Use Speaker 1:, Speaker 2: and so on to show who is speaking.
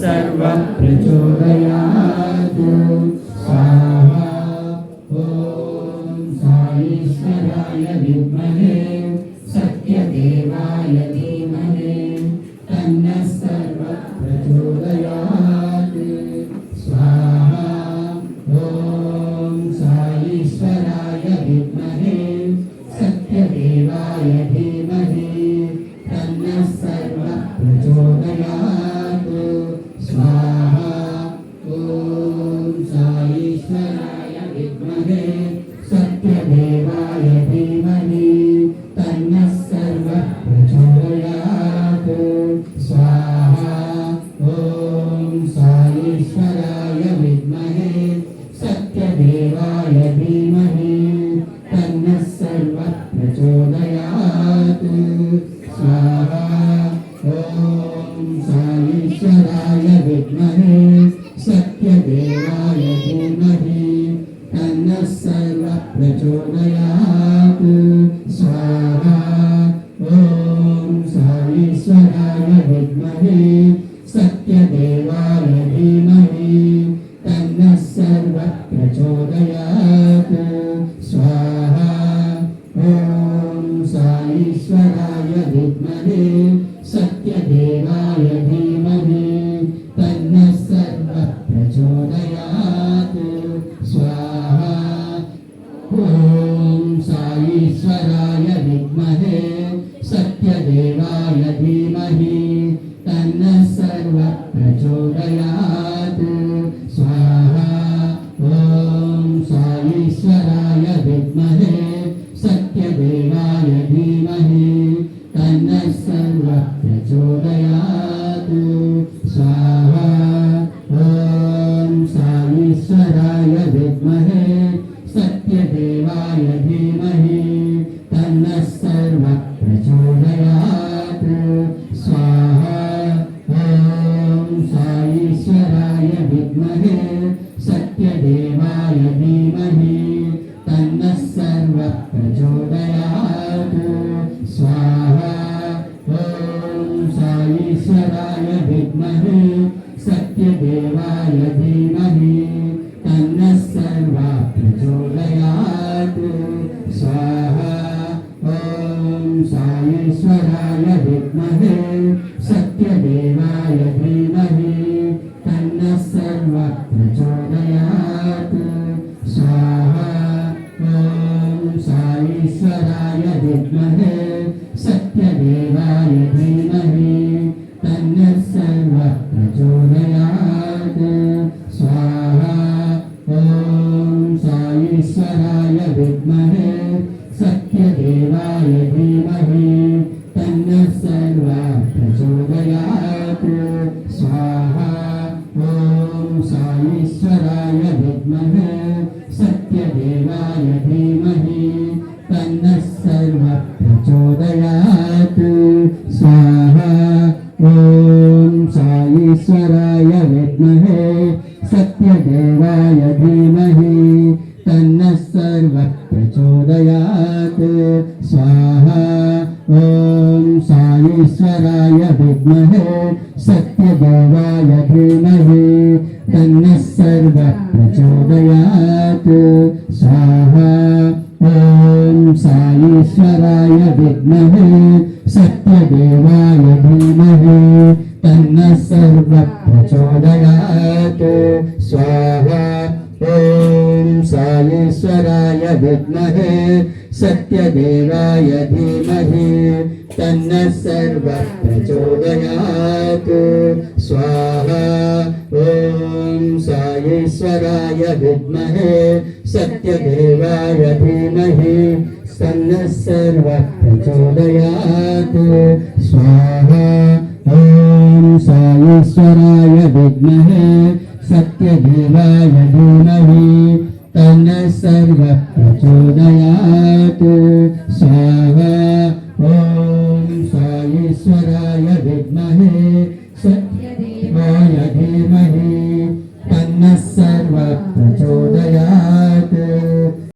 Speaker 1: सर्वः प्रचोदयातु स्वाहा। ॐ साईश्वराय विद्महे सत्यदेवाय धीमहि तन्नः सर्वः प्रचोदयातु स्वाहा। ॐ साईश्वराय विद्महे सत्यदेवाय धीमहि तन्नः सर्वः प्रचोदयातु स्वाहा। ॐ साईश्वराय विद्महे सत्यदेवाय धीमहि तन्नः सर्वः प्रचोदयातु स्वाहा। ॐ साईश्वराय विद्महे सत्यदेवाय धीमहि तन्नः सर्वः प्रचोदयातु स्वाहा। ॐ साईश्वराय विद्महे सत्यदेवाय धीमहि तन्नः सर्वः प्रचोदयातु स्वाहा। ॐ साईश्वराय विद्महे सत्यदेवाय धीमहि तन्नः सर्वः प्रचोदयातु स्वाहा। ॐ साईश्वराय विद्महे सत्यदेवाय धीमहि तन्नः सर्वः प्रचोदयातु स्वाहा। ॐ साईश्वराय विद्महे सत्यदेवाय धीमहि तन्नः सर्वः प्रचोदयातु स्वाहा। ॐ साईश्वराय विद्महे सत्यदेवाय धीमहि तन्नः सर्वः प्रचोदयातु स्वाहा। ॐ साईश्वराय विद्महे सत्यदेवाय धीमहि तन्नः सर्वः प्रचोदयातु स्वाहा। ॐ साईश्वराय विद्महे सत्यदेवाय धीमहि तन्नः सर्वः प्रचोदयातु स्वाहा। ॐ साईश्वराय विद्महे सत्यदेवाय धीमहि तन्नः सर्वः प्रचोदयातु स्वाहा। ॐ साईश्वराय विद्महे सत्यदेवाय धीमहि तन्नः सर्वः प्रचोदयातु स्वाहा। ॐ साईश्वराय विद्महे सत्यदेवाय धीमहि तन्नः सर्वः प्रचोदयातु स्वाहा। ॐ साईश्वराय विद्महे सत्यदेवाय धीमहि तन्नः सर्वः प्रचोदयातु स्वाहा। ॐ साईश्वराय विद्महे सत्यदेवाय धीमहि तन्नः सर्वः प्रचोदयातु स्वाहा। ॐ साईश्वराय विद्महे सत्यदेवाय धीमहि तन्नः सर्वः प्रचोदयातु स्वाहा। ॐ साईश्वराय विद्महे सत्यदेवाय धीमहि तन्नः सर्वः प्रचोदयातु स्वाहा। ॐ साईश्वराय विद्महे सत्यदेवाय धीमहि तन्नः सर्वः प्रचोदयातु स्वाहा। ॐ साईश्वराय विद्महे सत्यदेवाय धीमहि तन्नः सर्वः प्रचोदयातु स्वाहा। ॐ साईश्वराय विद्महे सत्यदेवाय धीमहि तन्नः सर्वः प्रचोदयातु स्वाहा। ॐ साईश्वराय विद्महे सत्यदेवाय धीमहि तन्नः सर्वः प्रचोदयातु स्वाहा। ॐ साईश्वराय